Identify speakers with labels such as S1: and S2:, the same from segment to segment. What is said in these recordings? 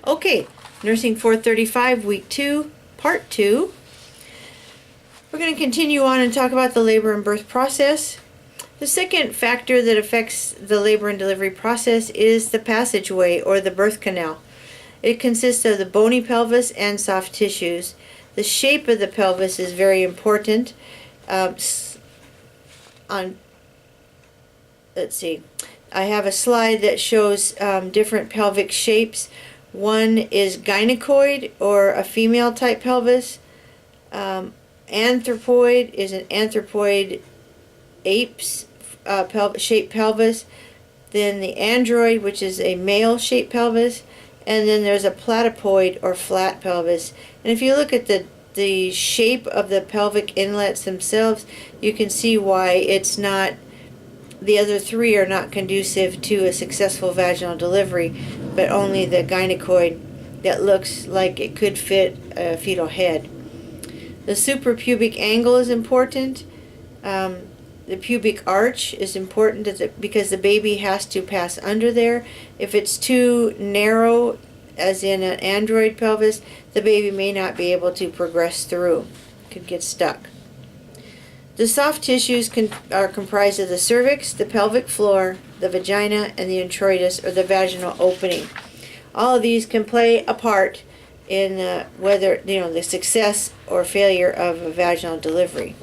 S1: Okay, Nursing 435, Week 2, Part 2. We're going to continue on and talk about the labor and birth process. The second factor that affects the labor and delivery process is the passageway or the birth canal. It consists of the bony pelvis and soft tissues. The shape of the pelvis is very important. Let's see. I have a slide that shows different pelvic shapes. One is gynecoid, or a female type pelvis. Anthropoid is an anthropoid ape's shaped pelvis. Then the android, which is a male shaped pelvis. And then there's a platypoid or flat pelvis. And if you look at the shape of the pelvic inlets themselves, you can see why it's not, the other three are not conducive to a successful vaginal delivery, but only the gynecoid that looks like it could fit a fetal head. The suprapubic angle is important. The pubic arch is important because the baby has to pass under there. If it's too narrow, as in an android pelvis, the baby may not be able to progress through. Could get stuck. The soft tissues are comprised of the cervix, the pelvic floor, the vagina, and the introitus, or the vaginal opening. All of these can play a part in whether the success or failure of a vaginal delivery.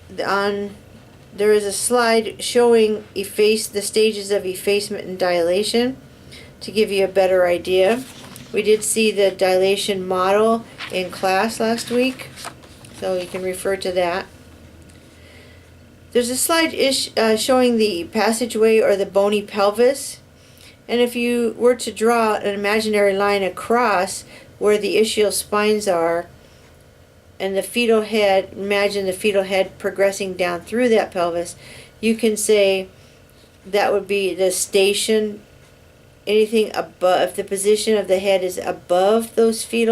S1: There is a slide showing the stages of effacement and dilation to give you a better idea. We did see the dilation model in class last week, so you can refer to that. There's a slide showing the passageway or the bony pelvis, and if you were to draw an imaginary line across where the ischial spines are and the fetal head, imagine the fetal head progressing down through that pelvis, you can say that would be the station. Anything above, if the position of the head is above those the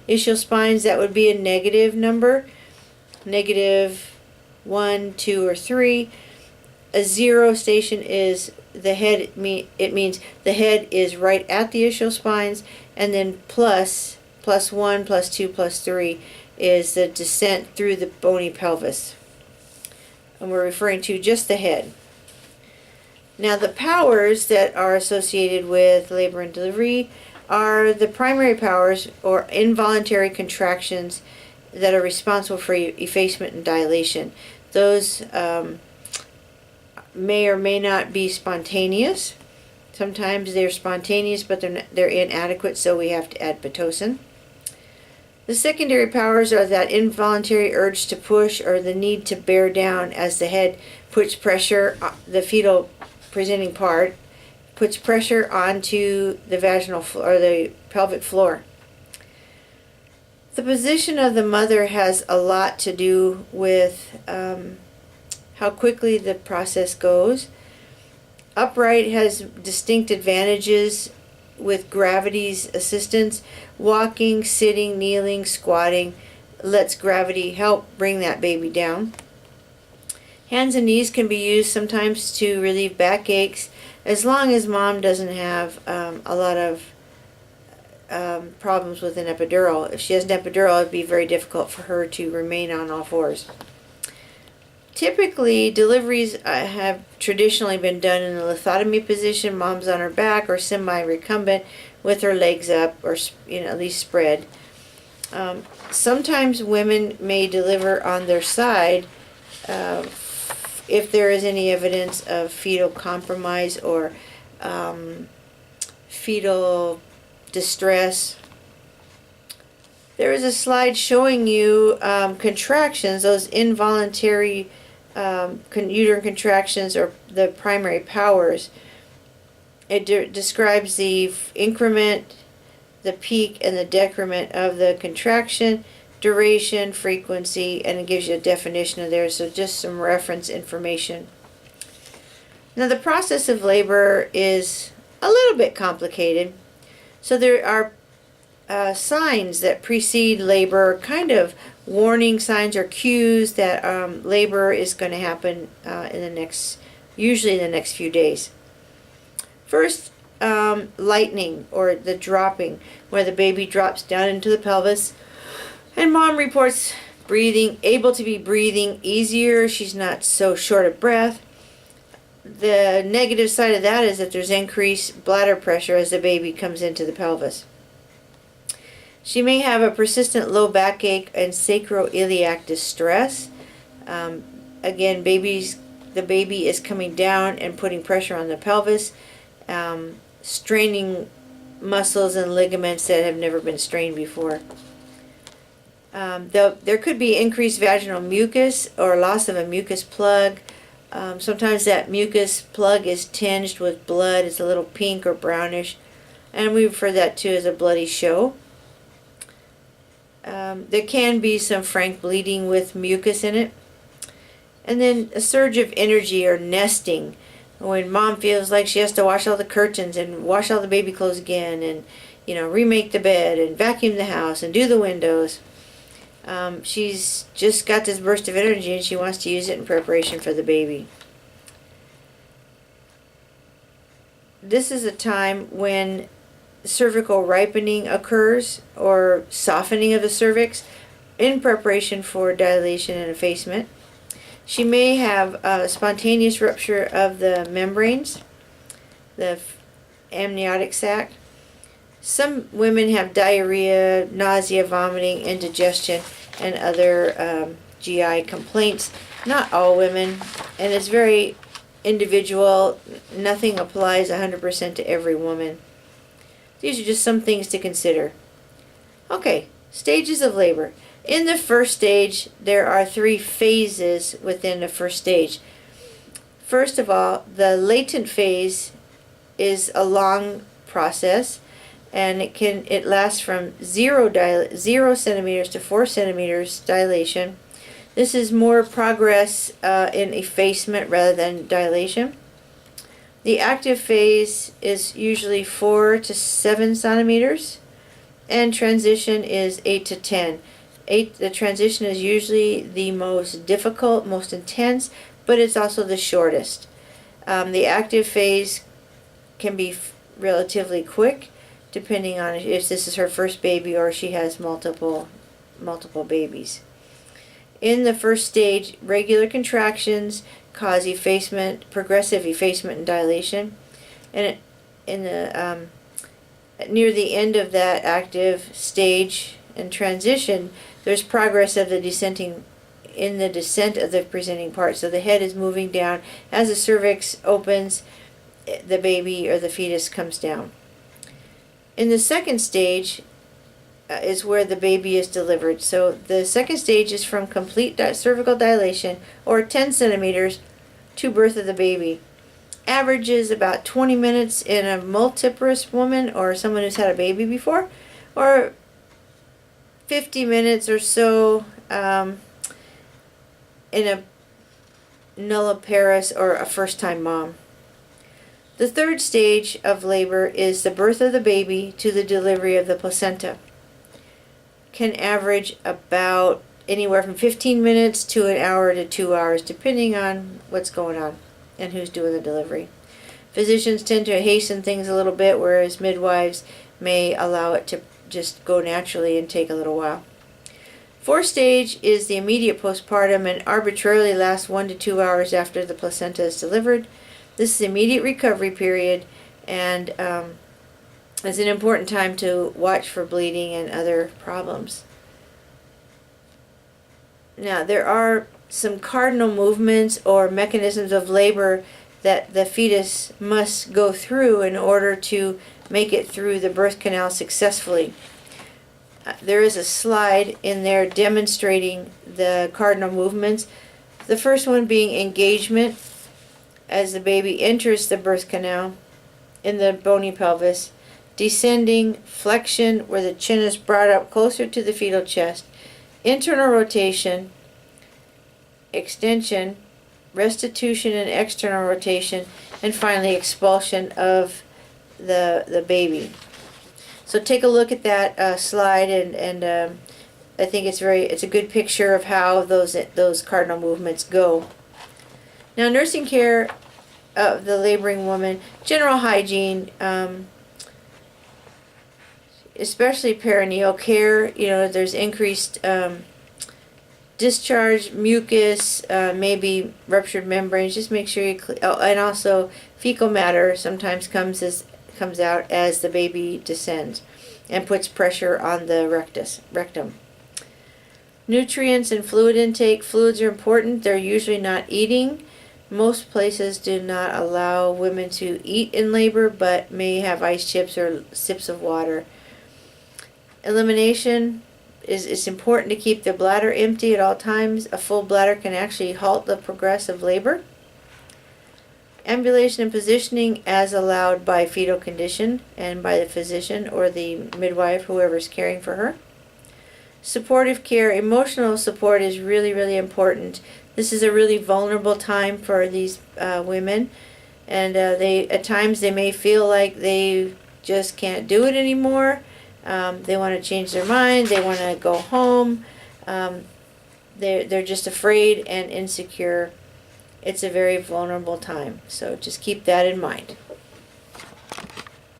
S1: ischial spines, that would be a negative number. Negative 1, 2, or 3. A 0 station is the head. It means the head is right at the ischial spines, and then plus 1, plus 2, plus 3 is the descent through the bony pelvis. And we're referring to just the head. Now, the powers that are associated with labor and delivery are the primary powers, or involuntary contractions, that are responsible for effacement and dilation. Those may or may not be spontaneous. Sometimes they're spontaneous, but they're inadequate, so we have to add Pitocin. The secondary powers are that involuntary urge to push, or the need to bear down as the head puts pressure, the fetal presenting part puts pressure onto the vaginal floor, or the pelvic floor. The position of the mother has a lot to do with how quickly the process goes. Upright has distinct advantages with gravity's assistance. Walking, sitting, kneeling, squatting lets gravity help bring that baby down. Hands and knees can be used sometimes to relieve backaches, as long as mom doesn't have a lot of problems with an epidural. If she has an epidural, it would be very difficult for her to remain on all fours. Typically, deliveries have traditionally been done in the lithotomy position. Mom's on her back or semi-recumbent with her legs up, or at least spread. Sometimes women may deliver on their side if there is any evidence of fetal compromise or fetal distress. There is a slide showing you contractions, those involuntary uterine contractions, or the primary powers. It describes the increment, the peak, and the decrement of the contraction, duration, frequency, and it gives you a definition of there, so just some reference information. Now, the process of labor is a little bit complicated. So there are signs that precede labor, kind of warning signs or cues that labor is going to happen usually in the next few days. First, lightning or the dropping, where the baby drops down into the pelvis, and mom reports able to be breathing easier. She's not so short of breath. The negative side of that is that there's increased bladder pressure as the baby comes into the pelvis. She may have a persistent low backache and sacroiliac distress. Again, the baby is coming down and putting pressure on the pelvis, straining muscles and ligaments that have never been strained before. There could be increased vaginal mucus or loss of a mucus plug. Sometimes that mucus plug is tinged with blood. It's a little pink or brownish, and we refer that to as a bloody show. There can be some frank bleeding with mucus in it. And then a surge of energy or nesting, when mom feels like she has to wash all the curtains and wash all the baby clothes again, and remake the bed and vacuum the house and do the windows. She's just got this burst of energy and she wants to use it in preparation for the baby. This is a time when cervical ripening occurs, or softening of the cervix, in preparation for dilation and effacement. She may have a spontaneous rupture of the membranes, the amniotic sac. Some women have diarrhea, nausea, vomiting, indigestion, and other GI complaints. Not all women, and it's very individual. Nothing applies 100% to every woman. These are just some things to consider. Okay, stages of labor. In the first stage, there are 3 phases within the first stage. First of all, the latent phase is a long process, and it lasts from 0 centimeters to 4 centimeters dilation. This is more progress in effacement rather than dilation. The active phase is usually 4 to 7 centimeters, and transition is 8 to 10. The transition is usually the most difficult, most intense, but it's also the shortest. The active phase can be relatively quick, depending on if this is her first baby or she has multiple babies. In the first stage, regular contractions cause effacement, progressive effacement and dilation, and near the end of that active stage and transition, there's progress of the descent of the presenting part. So the head is moving down. As the cervix opens, the baby or the fetus comes down. In the second stage is where the baby is delivered. So the second stage is from complete cervical dilation, or 10 centimeters, to birth of the baby. Averages about 20 minutes in a multiparous woman or someone who's had a baby before, or 50 minutes or so in a nulliparous or a first-time mom. The third stage of labor is the birth of the baby to the delivery of the placenta. Can average about anywhere from 15 minutes to an hour to 2 hours, depending on what's going on and who's doing the delivery. Physicians tend to hasten things a little bit, whereas midwives may allow it to just go naturally and take a little while. Fourth stage is the immediate postpartum and arbitrarily lasts 1 to 2 hours after the placenta is delivered. This is immediate recovery period, and it's an important time to watch for bleeding and other problems. Now, there are some cardinal movements or mechanisms of labor that the fetus must go through in order to make it through the birth canal successfully. There is a slide in there demonstrating the cardinal movements. The first one being engagement, as the baby enters the birth canal in the bony pelvis. Descending, flexion, where the chin is brought up closer to the fetal chest. Internal rotation, extension, restitution and external rotation, and finally expulsion of the baby. So take a look at that slide, and I think it's a good picture of how those cardinal movements go. Now, nursing care of the laboring woman, general hygiene, especially perineal care. You know, there's increased discharge, mucus, maybe ruptured membranes. Just make sure you and also fecal matter sometimes comes out as the baby descends and puts pressure on the rectum. Nutrients and fluid intake. Fluids are important. They're usually not eating. Most places do not allow women to eat in labor, but may have ice chips or sips of water. Elimination is it's important to keep the bladder empty at all times. A full bladder can actually halt the progressive labor. Ambulation and positioning as allowed by fetal condition and by the physician or the midwife, whoever's caring for her. Supportive care. Emotional support is really, really important. This is a really vulnerable time for these women, and at times they may feel like they just can't do it anymore. They want to change their mind. They want to go home. They're just afraid and insecure. It's a very vulnerable time, so just keep that in mind.